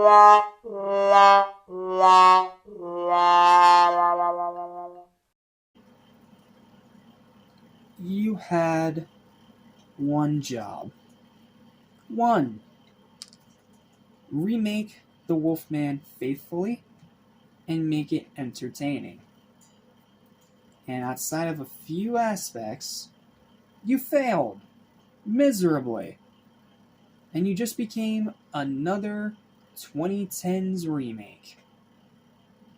You had one job. One. Remake the Wolfman faithfully and make it entertaining. And outside of a few aspects, you failed miserably. And you just became another 2010s remake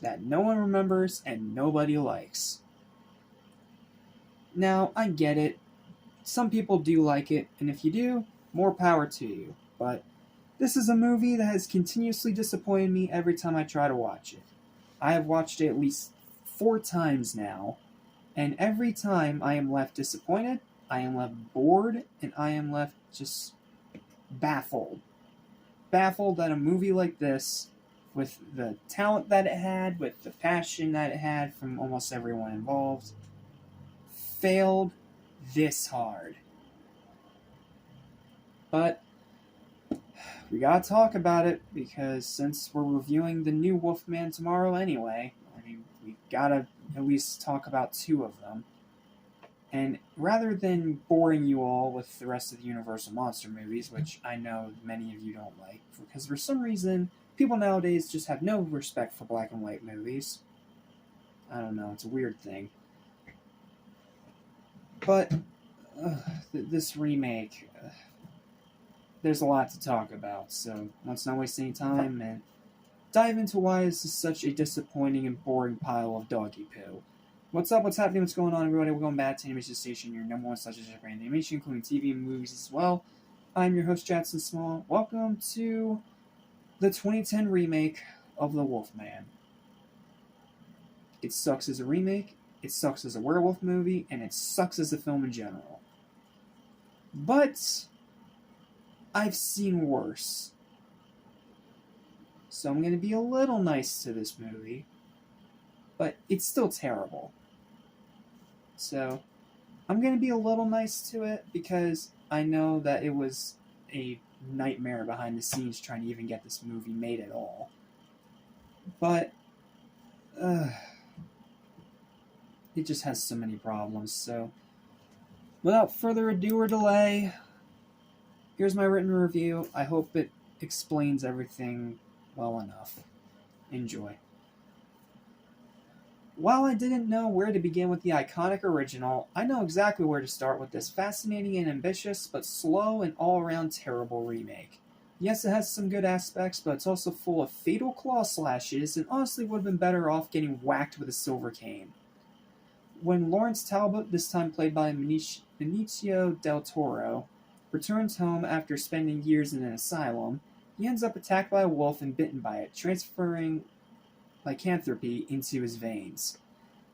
that no one remembers and nobody likes. Now, I get it. Some people do like it, and if you do, more power to you. But this is a movie that has continuously disappointed me every time I try to watch it. I have watched it at least 4 times now, and every time I am left disappointed, I am left bored, and I am left just baffled. Baffled that a movie like this, with the talent that it had, with the passion that it had from almost everyone involved, failed this hard. But we gotta talk about it, because since we're reviewing the new Wolfman tomorrow anyway, I mean, we gotta at least talk about 2 of them. And rather than boring you all with the rest of the Universal Monster movies, which I know many of you don't like, because for some reason, people nowadays just have no respect for black and white movies. I don't know, it's a weird thing. But this remake, there's a lot to talk about, so let's not waste any time and dive into why this is such a disappointing and boring pile of doggy poo. What's up, what's happening, what's going on, everybody? Welcome back to Animation Station, your number one slash brand animation, including TV and movies as well. I'm your host, Jackson Small. Welcome to the 2010 remake of The Wolfman. It sucks as a remake, it sucks as a werewolf movie, and it sucks as a film in general. But I've seen worse. So I'm going to be a little nice to this movie, but it's still terrible. So I'm going to be a little nice to it because I know that it was a nightmare behind the scenes trying to even get this movie made at all. But it just has so many problems. So without further ado or delay, here's my written review. I hope it explains everything well enough. Enjoy. While I didn't know where to begin with the iconic original, I know exactly where to start with this fascinating and ambitious, but slow and all-around terrible remake. Yes, it has some good aspects, but it's also full of fatal claw slashes, and honestly would have been better off getting whacked with a silver cane. When Lawrence Talbot, this time played by Benicio del Toro, returns home after spending years in an asylum, he ends up attacked by a wolf and bitten by it, transferring lycanthropy into his veins.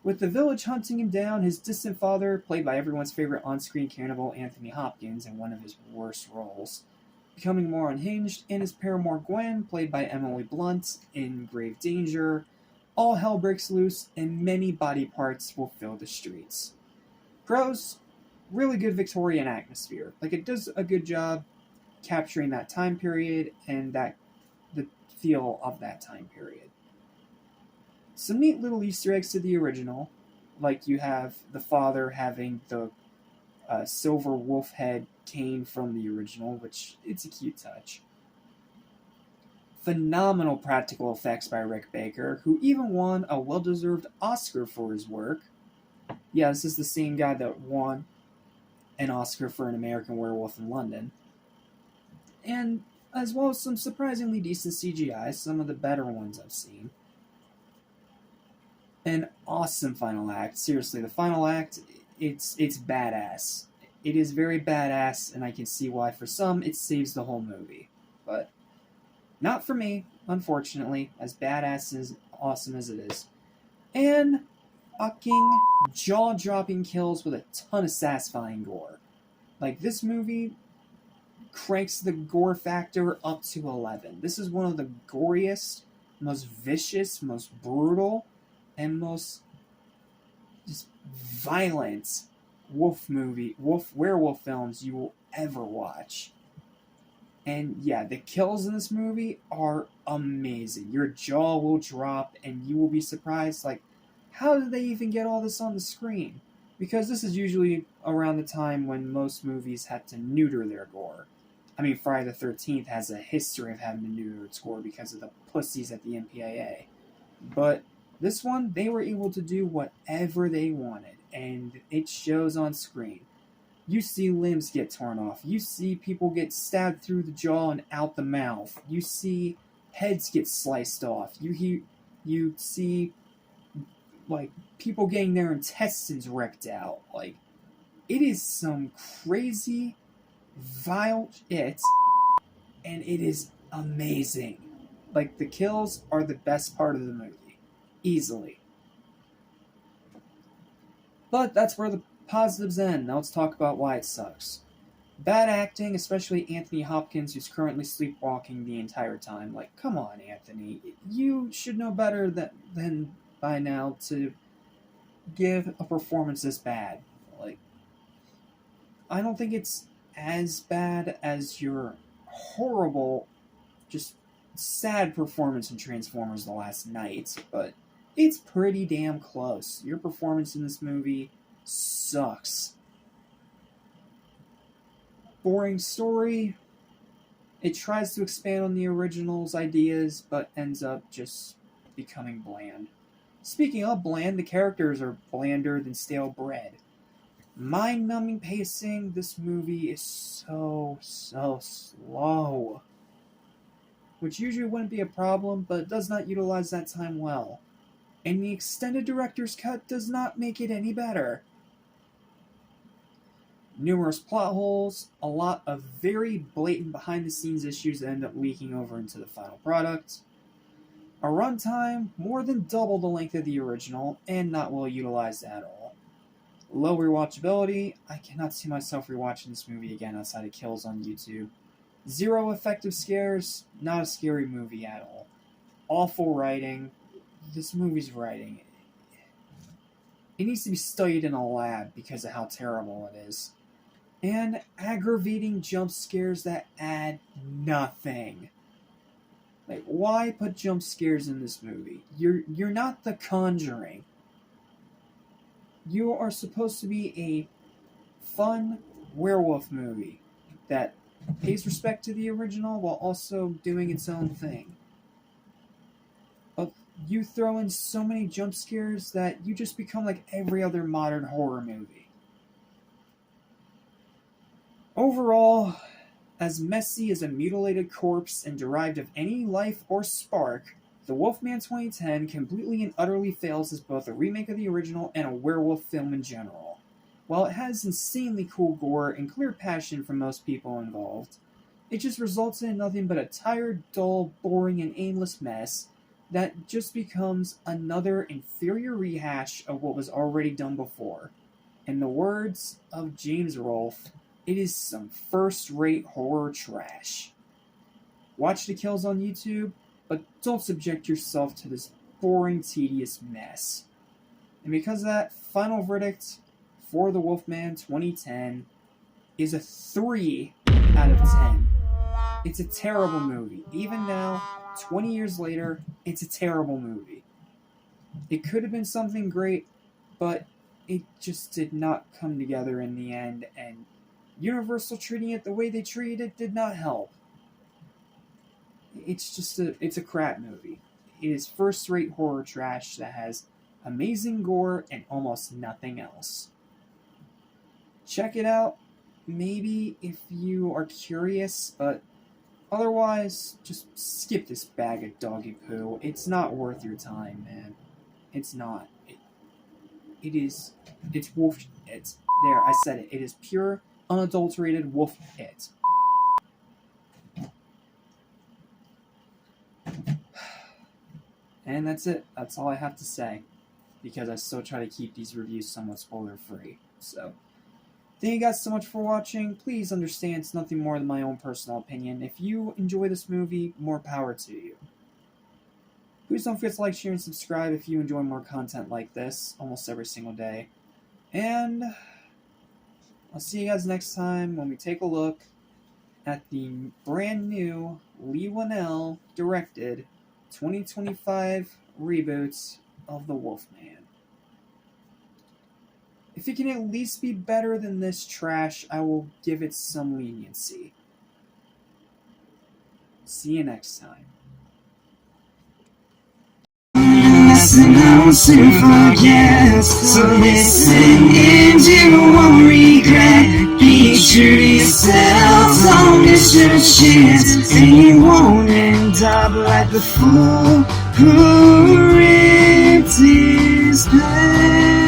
With the village hunting him down, his distant father, played by everyone's favorite on-screen cannibal Anthony Hopkins in one of his worst roles, becoming more unhinged, and his paramour Gwen, played by Emily Blunt, in grave danger, all hell breaks loose, and many body parts will fill the streets. Pros, really good Victorian atmosphere. It does a good job capturing that time period and the feel of that time period. Some neat little Easter eggs to the original, like you have the father having the silver wolf head cane from the original, which it's a cute touch. Phenomenal practical effects by Rick Baker, who even won a well-deserved Oscar for his work. Yeah, this is the same guy that won an Oscar for An American Werewolf in London. And as well as some surprisingly decent CGI, some of the better ones I've seen. An awesome final act. Seriously, the final act, it's badass. It is very badass, and I can see why for some it saves the whole movie. But not for me, unfortunately, as badass as awesome as it is. And fucking jaw-dropping kills with a ton of satisfying gore. This movie cranks the gore factor up to 11. This is one of the goriest, most vicious, most brutal, and most just violent werewolf films you will ever watch. And yeah, the kills in this movie are amazing. Your jaw will drop and you will be surprised, like, how did they even get all this on the screen? Because this is usually around the time when most movies had to neuter their gore. I mean, Friday the 13th has a history of having to neuter its gore because of the pussies at the MPAA. But this one, they were able to do whatever they wanted, and it shows on screen. You see limbs get torn off. You see people get stabbed through the jaw and out the mouth. You see heads get sliced off. You see like people getting their intestines ripped out. Like, it is some crazy, vile shit, and it is amazing. Like, the kills are the best part of the movie, easily. But that's where the positives end. Now let's talk about why it sucks. Bad acting, especially Anthony Hopkins, who's currently sleepwalking the entire time. Like, come on, Anthony. You should know better than by now to give a performance this bad. Like, I don't think it's as bad as your horrible, just sad performance in Transformers The Last Night, but it's pretty damn close. Your performance in this movie sucks. Boring story. It tries to expand on the original's ideas, but ends up just becoming bland. Speaking of bland, the characters are blander than stale bread. Mind-numbing pacing, this movie is so slow. Which usually wouldn't be a problem, but it does not utilize that time well. And the extended director's cut does not make it any better. Numerous plot holes, a lot of very blatant behind-the-scenes issues that end up leaking over into the final product. A runtime more than double the length of the original, and not well utilized at all. Low rewatchability, I cannot see myself rewatching this movie again outside of kills on YouTube. Zero effective scares, not a scary movie at all. Awful writing. This movie's writing, it needs to be studied in a lab because of how terrible it is. And aggravating jump scares that add nothing. Like, why put jump scares in this movie? You're not The Conjuring. You are supposed to be a fun werewolf movie that pays respect to the original while also doing its own thing. But you throw in so many jump scares that you just become like every other modern horror movie. Overall, as messy as a mutilated corpse and derived of any life or spark, The Wolfman 2010 completely and utterly fails as both a remake of the original and a werewolf film in general. While it has insanely cool gore and clear passion from most people involved, it just results in nothing but a tired, dull, boring, and aimless mess that just becomes another inferior rehash of what was already done before. In the words of James Rolfe, it is some first-rate horror trash. Watch the kills on YouTube, but don't subject yourself to this boring, tedious mess. And because of that, final verdict for The Wolfman 2010 is a 3 out of 10. It's a terrible movie. Even now, 20 years later, it's a terrible movie. It could have been something great, but it just did not come together in the end, and Universal treating it the way they treated it did not help. It's a crap movie. It is first-rate horror trash that has amazing gore and almost nothing else. Check it out, maybe if you are curious, but otherwise, just skip this bag of doggy poo. It's not worth your time, man. It's not. It's wolf. It's there. I said it. It is pure, unadulterated wolf pit. And that's it. That's all I have to say, because I still try to keep these reviews somewhat spoiler-free. So, thank you guys so much for watching. Please understand it's nothing more than my own personal opinion. If you enjoy this movie, more power to you. Please don't forget to like, share, and subscribe if you enjoy more content like this almost every single day. And I'll see you guys next time when we take a look at the brand new Lee Whannell directed 2025 reboots of The Wolfman. If it can at least be better than this trash, I will give it some leniency. See you next time. Lesson I will soon forget. So listen and you won't regret. Be true to yourself, don't miss your chance, and you won't end up like the fool who ripped his pants.